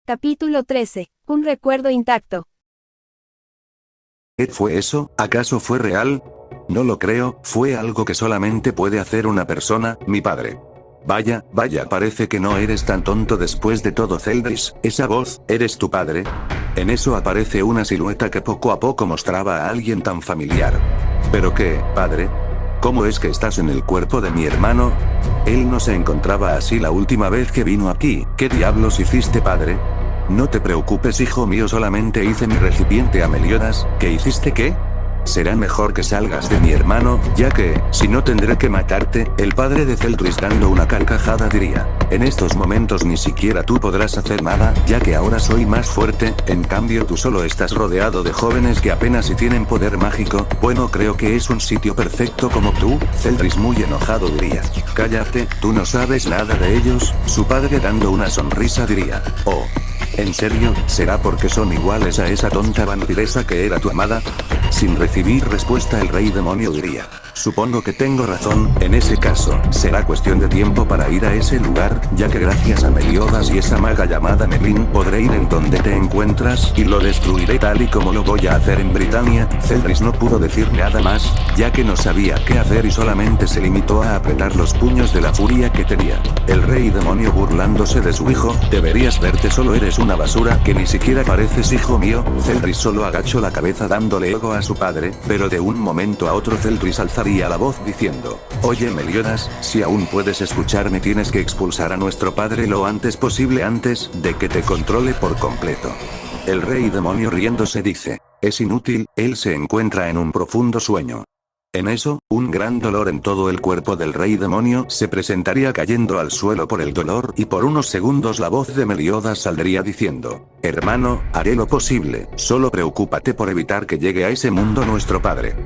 Capítulo 13. Un recuerdo intacto. ¿Qué fue eso? ¿Acaso fue real? No lo creo, fue algo que solamente puede hacer una persona, mi padre. Vaya, parece que no eres tan tonto después de todo, Zeldris. Esa voz, ¿eres tu padre? En eso aparece una silueta que poco a poco mostraba a alguien tan familiar. ¿Pero qué, padre? ¿Cómo es que estás en el cuerpo de mi hermano? Él no se encontraba así la última vez que vino aquí. ¿Qué diablos hiciste, padre? No te preocupes, hijo mío, solamente hice mi recipiente a Meliodas. ¿Qué hiciste qué? Será mejor que salgas de mi hermano, ya que, si no tendré que matarte. El padre de Zeldris, dando una carcajada, diría: en estos momentos ni siquiera tú podrás hacer nada, ya que ahora soy más fuerte. En cambio tú solo estás rodeado de jóvenes que apenas si tienen poder mágico. Bueno, creo que es un sitio perfecto como tú. Zeldris, muy enojado, diría: cállate, tú no sabes nada de ellos. Su padre, dando una sonrisa, diría: oh, ¿en serio? ¿Será porque son iguales a esa tonta vampiresa que era tu amada? Sin recibir respuesta, el rey demonio diría: supongo que tengo razón. En ese caso, será cuestión de tiempo para ir a ese lugar, ya que gracias a Meliodas y esa maga llamada Merlin podré ir en donde te encuentras y lo destruiré tal y como lo voy a hacer en Britania. Zeldris no pudo decir nada más, ya que no sabía qué hacer y solamente se limitó a apretar los puños de la furia que tenía. El rey demonio, burlándose de su hijo: deberías verte, solo eres una basura que ni siquiera pareces hijo mío. Zeldris solo agachó la cabeza dándole ego a su padre, pero de un momento a otro Zeldris alzaría la voz diciendo: oye Meliodas, si aún puedes escucharme, tienes que expulsar a nuestro padre lo antes posible, antes de que te controle por completo. El rey demonio, riéndose, dice: es inútil, él se encuentra en un profundo sueño. En eso, un gran dolor en todo el cuerpo del rey demonio se presentaría cayendo al suelo por el dolor, y por unos segundos la voz de Meliodas saldría diciendo: hermano, haré lo posible, solo preocúpate por evitar que llegue a ese mundo nuestro padre.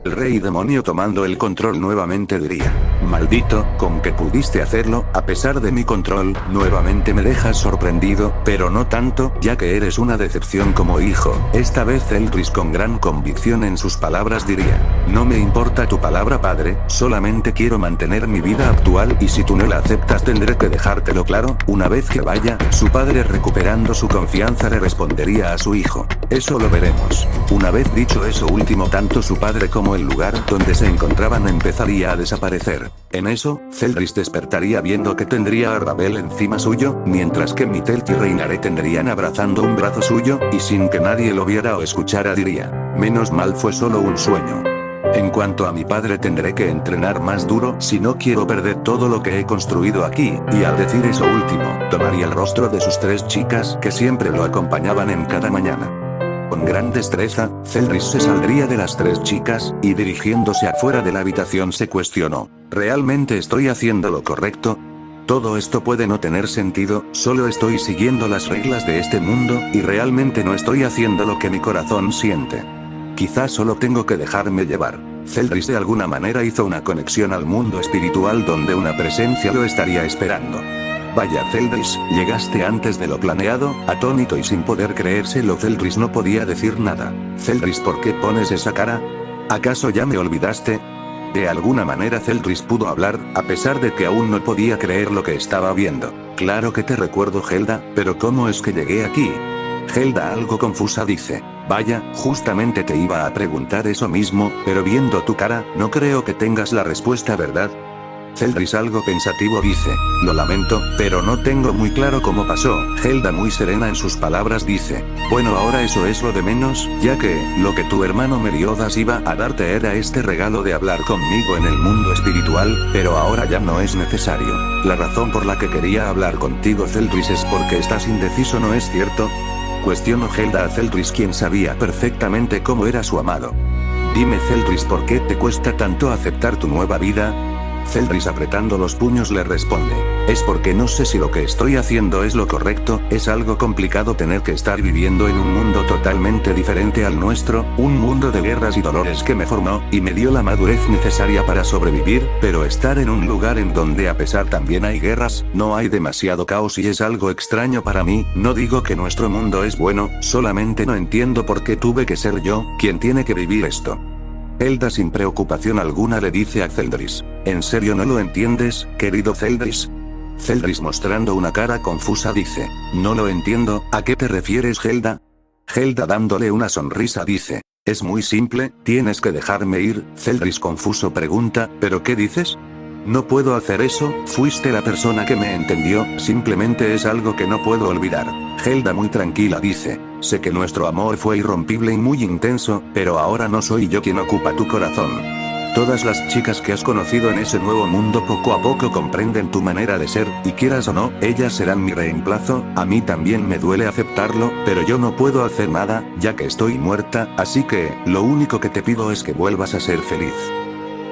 El rey demonio, tomando el control nuevamente, diría: maldito, con que pudiste hacerlo, a pesar de mi control. Nuevamente me dejas sorprendido, pero no tanto, ya que eres una decepción como hijo. Esta vez Zeldris, con gran convicción en sus palabras, diría: no me importa tu palabra, padre, solamente quiero mantener mi vida actual, y si tú no la aceptas tendré que dejártelo claro. Una vez que vaya, su padre, recuperando su confianza, le respondería a su hijo: eso lo veremos. Una vez dicho eso último, tanto su padre como el lugar donde se encontraban empezaría a desaparecer. En eso, Zeldris despertaría viendo que tendría a Ravel encima suyo, mientras que Mitellt y Reinare tendrían abrazando un brazo suyo, y sin que nadie lo viera o escuchara diría: menos mal, fue solo un sueño. En cuanto a mi padre, tendré que entrenar más duro si no quiero perder todo lo que he construido aquí. Y al decir eso último, tomaría el rostro de sus 3 chicas que siempre lo acompañaban en cada mañana. Con gran destreza, Zeldris se saldría de las 3 chicas, y dirigiéndose afuera de la habitación se cuestionó: ¿realmente estoy haciendo lo correcto? Todo esto puede no tener sentido, solo estoy siguiendo las reglas de este mundo, y realmente no estoy haciendo lo que mi corazón siente. Quizás solo tengo que dejarme llevar. Zeldris de alguna manera hizo una conexión al mundo espiritual donde una presencia lo estaría esperando. Vaya, Zeldris, llegaste antes de lo planeado. Atónito y sin poder creérselo, Zeldris no podía decir nada. Zeldris, ¿por qué pones esa cara? ¿Acaso ya me olvidaste? De alguna manera Zeldris pudo hablar, a pesar de que aún no podía creer lo que estaba viendo. Claro que te recuerdo, Helda, pero ¿cómo es que llegué aquí? Helda, algo confusa, dice: vaya, justamente te iba a preguntar eso mismo, pero viendo tu cara, no creo que tengas la respuesta, ¿verdad? Zeldris, algo pensativo, dice: lo lamento, pero no tengo muy claro cómo pasó. Helda, muy serena en sus palabras, dice: bueno, ahora eso es lo de menos, ya que lo que tu hermano Meliodas iba a darte era este regalo de hablar conmigo en el mundo espiritual, pero ahora ya no es necesario. La razón por la que quería hablar contigo, Zeldris, es porque estás indeciso, ¿no es cierto? Cuestionó Helda a Zeldris, quien sabía perfectamente cómo era su amado. Dime, Zeldris, ¿por qué te cuesta tanto aceptar tu nueva vida? Zeldris, apretando los puños, le responde: es porque no sé si lo que estoy haciendo es lo correcto. Es algo complicado tener que estar viviendo en un mundo totalmente diferente al nuestro, un mundo de guerras y dolores que me formó, y me dio la madurez necesaria para sobrevivir, pero estar en un lugar en donde a pesar también hay guerras, no hay demasiado caos, y es algo extraño para mí. No digo que nuestro mundo es bueno, solamente no entiendo por qué tuve que ser yo quien tiene que vivir esto. Helda, sin preocupación alguna, le dice a Zeldris: ¿en serio no lo entiendes, querido Zeldris? Zeldris mostrando una cara confusa dice, no lo entiendo, ¿a qué te refieres Zelda? Zelda dándole una sonrisa dice, es muy simple, tienes que dejarme ir. Zeldris confuso pregunta, ¿pero qué dices? No puedo hacer eso, fuiste la persona que me entendió, simplemente es algo que no puedo olvidar. Zelda muy tranquila dice, sé que nuestro amor fue irrompible y muy intenso, pero ahora no soy yo quien ocupa tu corazón. Todas las chicas que has conocido en ese nuevo mundo poco a poco comprenden tu manera de ser, y quieras o no, ellas serán mi reemplazo. A mí también me duele aceptarlo, pero yo no puedo hacer nada, ya que estoy muerta, así que, lo único que te pido es que vuelvas a ser feliz.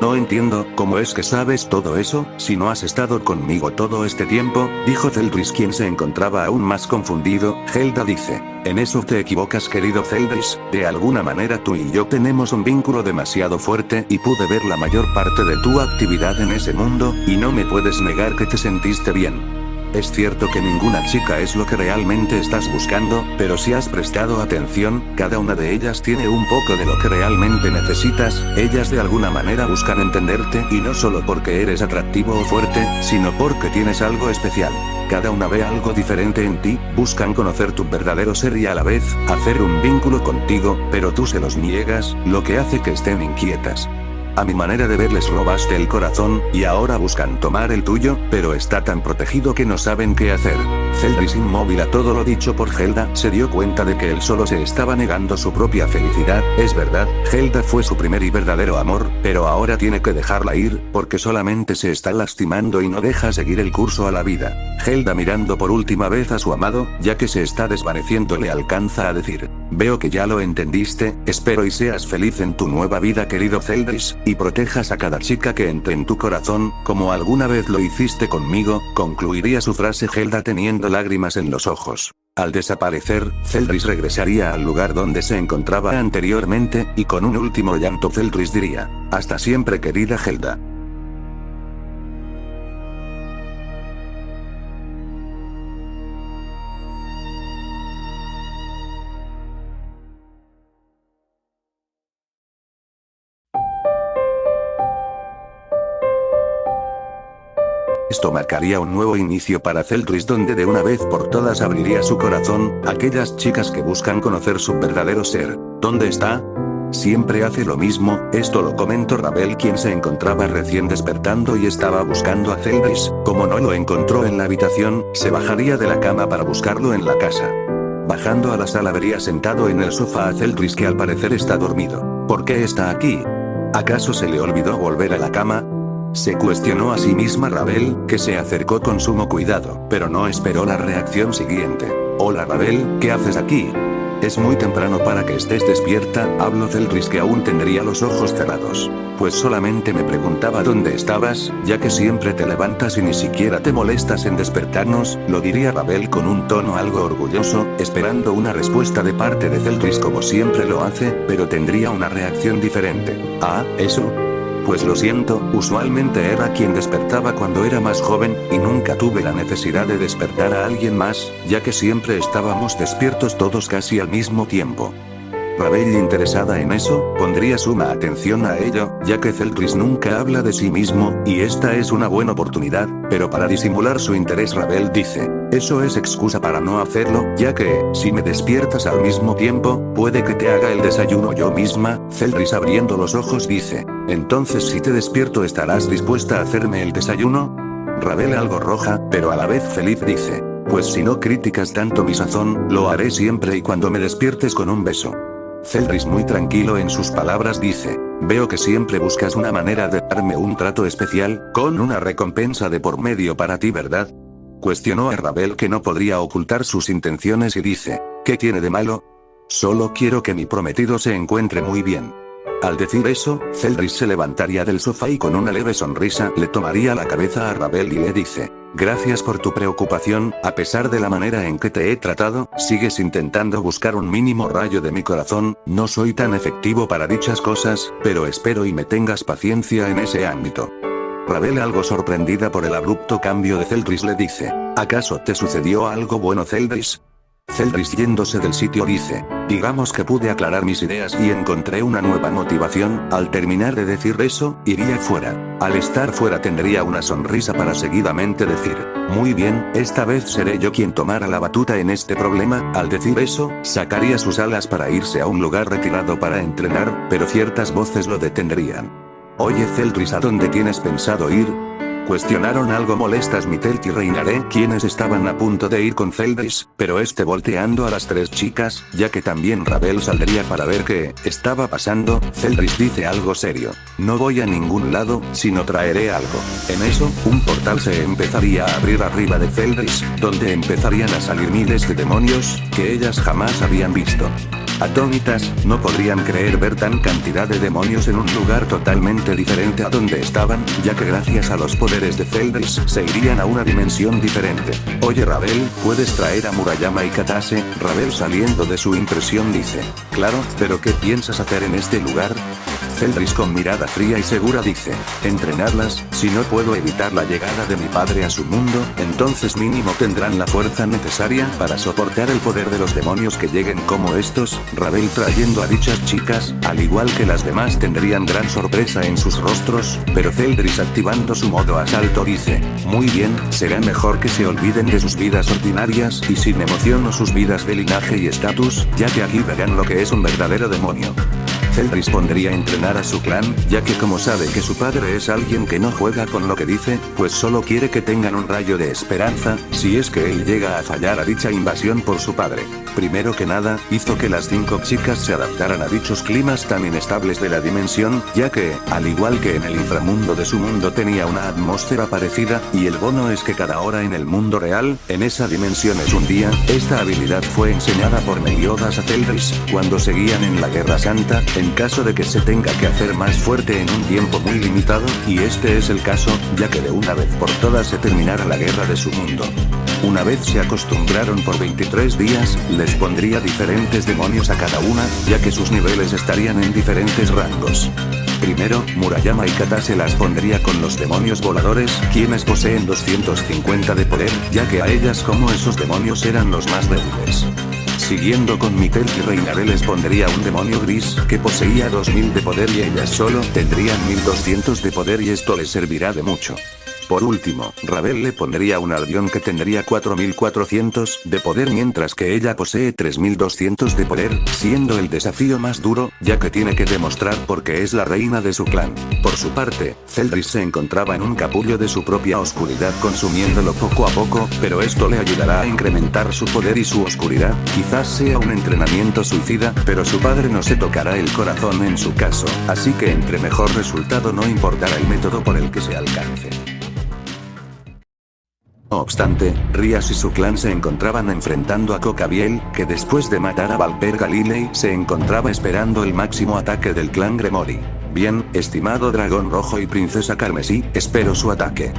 No entiendo, ¿cómo es que sabes todo eso, si no has estado conmigo todo este tiempo? Dijo Zeldris quien se encontraba aún más confundido. Zelda dice, en eso te equivocas querido Zeldris, de alguna manera tú y yo tenemos un vínculo demasiado fuerte y pude ver la mayor parte de tu actividad en ese mundo, y no me puedes negar que te sentiste bien. Es cierto que ninguna chica es lo que realmente estás buscando, pero si has prestado atención, cada una de ellas tiene un poco de lo que realmente necesitas. Ellas de alguna manera buscan entenderte, y no solo porque eres atractivo o fuerte, sino porque tienes algo especial. Cada una ve algo diferente en ti, buscan conocer tu verdadero ser y a la vez, hacer un vínculo contigo, pero tú se los niegas, lo que hace que estén inquietas. A mi manera de ver les robaste el corazón, y ahora buscan tomar el tuyo, pero está tan protegido que no saben qué hacer. Zeldris inmóvil a todo lo dicho por Zelda, se dio cuenta de que él solo se estaba negando su propia felicidad. Es verdad, Zelda fue su primer y verdadero amor, pero ahora tiene que dejarla ir, porque solamente se está lastimando y no deja seguir el curso a la vida. Zelda mirando por última vez a su amado, ya que se está desvaneciendo le alcanza a decir, veo que ya lo entendiste, espero y seas feliz en tu nueva vida querido Zeldris, y protejas a cada chica que entre en tu corazón, como alguna vez lo hiciste conmigo, concluiría su frase Zelda teniendo lágrimas en los ojos. Al desaparecer, Zeldris regresaría al lugar donde se encontraba anteriormente, y con un último llanto Zeldris diría, hasta siempre querida Zelda. Esto marcaría un nuevo inicio para Zeldris donde de una vez por todas abriría su corazón, aquellas chicas que buscan conocer su verdadero ser. ¿Dónde está? Siempre hace lo mismo, esto lo comentó Ravel quien se encontraba recién despertando y estaba buscando a Zeldris. Como no lo encontró en la habitación, se bajaría de la cama para buscarlo en la casa. Bajando a la sala vería sentado en el sofá a Zeldris que al parecer está dormido. ¿Por qué está aquí? ¿Acaso se le olvidó volver a la cama? Se cuestionó a sí misma Ravel, que se acercó con sumo cuidado, pero no esperó la reacción siguiente. Hola Ravel, ¿qué haces aquí? Es muy temprano para que estés despierta, habló Zeldris que aún tendría los ojos cerrados. Pues solamente me preguntaba dónde estabas, ya que siempre te levantas y ni siquiera te molestas en despertarnos, lo diría Ravel con un tono algo orgulloso, esperando una respuesta de parte de Zeldris como siempre lo hace, pero tendría una reacción diferente. Ah, ¿eso? Pues lo siento, usualmente era quien despertaba cuando era más joven, y nunca tuve la necesidad de despertar a alguien más, ya que siempre estábamos despiertos todos casi al mismo tiempo. Ravel interesada en eso, pondría suma atención a ello, ya que Zeldris nunca habla de sí mismo, y esta es una buena oportunidad, pero para disimular su interés Ravel dice, eso es excusa para no hacerlo, ya que, si me despiertas al mismo tiempo, puede que te haga el desayuno yo misma. Zeldris abriendo los ojos dice, entonces si te despierto estarás dispuesta a hacerme el desayuno? Ravel algo roja, pero a la vez feliz dice, pues si no criticas tanto mi sazón, lo haré siempre y cuando me despiertes con un beso. Zeldris muy tranquilo en sus palabras dice, veo que siempre buscas una manera de darme un trato especial, con una recompensa de por medio para ti ¿verdad? Cuestionó a Ravel que no podría ocultar sus intenciones y dice, ¿qué tiene de malo? Solo quiero que mi prometido se encuentre muy bien. Al decir eso, Zeldris se levantaría del sofá y con una leve sonrisa le tomaría la cabeza a Ravel y le dice, gracias por tu preocupación, a pesar de la manera en que te he tratado, sigues intentando buscar un mínimo rayo de mi corazón, no soy tan efectivo para dichas cosas, pero espero y me tengas paciencia en ese ámbito. Ravel algo sorprendida por el abrupto cambio de Zeldris le dice, ¿acaso te sucedió algo bueno Zeldris? Zeldris yéndose del sitio dice, digamos que pude aclarar mis ideas y encontré una nueva motivación. Al terminar de decir eso, iría fuera. Al estar fuera tendría una sonrisa para seguidamente decir, muy bien, esta vez seré yo quien tomara la batuta en este problema. Al decir eso, sacaría sus alas para irse a un lugar retirado para entrenar, pero ciertas voces lo detendrían. Oye Zeldris, ¿a dónde tienes pensado ir? Cuestionaron algo molestas Mythelt y Reinharé, quienes estaban a punto de ir con Zeldris, pero este volteando a las tres chicas, ya que también Ravel saldría para ver qué estaba pasando. Zeldris dice algo serio, no voy a ningún lado, sino traeré algo. En eso, un portal se empezaría a abrir arriba de Zeldris, donde empezarían a salir miles de demonios, que ellas jamás habían visto. Atónitas, no podrían creer ver tan cantidad de demonios en un lugar totalmente diferente a donde estaban, ya que gracias a los poderes de Zeldris se irían a una dimensión diferente. Oye Ravel, ¿puedes traer a Murayama y Katase? Ravel saliendo de su impresión dice, claro, pero ¿qué piensas hacer en este lugar? Zeldris con mirada fría y segura dice, entrenarlas. Si no puedo evitar la llegada de mi padre a su mundo, entonces mínimo tendrán la fuerza necesaria para soportar el poder de los demonios que lleguen como estos. Ravel trayendo a dichas chicas, al igual que las demás tendrían gran sorpresa en sus rostros, pero Zeldris activando su modo asalto dice, muy bien, será mejor que se olviden de sus vidas ordinarias y sin emoción o sus vidas de linaje y estatus, ya que aquí verán lo que es un verdadero demonio. Zeldris pondría a entrenar a su clan, ya que como sabe que su padre es alguien que no juega con lo que dice, pues solo quiere que tengan un rayo de esperanza, si es que él llega a fallar a dicha invasión por su padre. Primero que nada, hizo que las 5 chicas se adaptaran a dichos climas tan inestables de la dimensión, ya que, al igual que en el inframundo de su mundo tenía una atmósfera parecida, y el bono es que cada hora en el mundo real, en esa dimensión es un día. Esta habilidad fue enseñada por Meliodas a Zeldris, cuando seguían en la Guerra Santa, en caso de que se tenga que hacer más fuerte en un tiempo muy limitado, y este es el caso, ya que de una vez por todas se terminara la guerra de su mundo. Una vez se acostumbraron por 23 días, les pondría diferentes demonios a cada una, ya que sus niveles estarían en diferentes rangos. Primero, Murayama y Katase las pondría con los demonios voladores, quienes poseen 250 de poder, ya que a ellas como esos demonios eran los más débiles. Siguiendo con Mythelt y Reinharé les pondría un demonio gris, que poseía 2000 de poder y ellas solo tendrían 1200 de poder y esto les servirá de mucho. Por último, Ravel le pondría un Albion que tendría 4400 de poder mientras que ella posee 3200 de poder, siendo el desafío más duro, ya que tiene que demostrar por qué es la reina de su clan. Por su parte, Zeldris se encontraba en un capullo de su propia oscuridad consumiéndolo poco a poco, pero esto le ayudará a incrementar su poder y su oscuridad. Quizás sea un entrenamiento suicida, pero su padre no se tocará el corazón en su caso, así que entre mejor resultado no importará el método por el que se alcance. No obstante, Rias y su clan se encontraban enfrentando a Cocabiel, que después de matar a Valper Galilei se encontraba esperando el máximo ataque del clan Gremori. Bien, estimado dragón rojo y princesa carmesí, espero su ataque.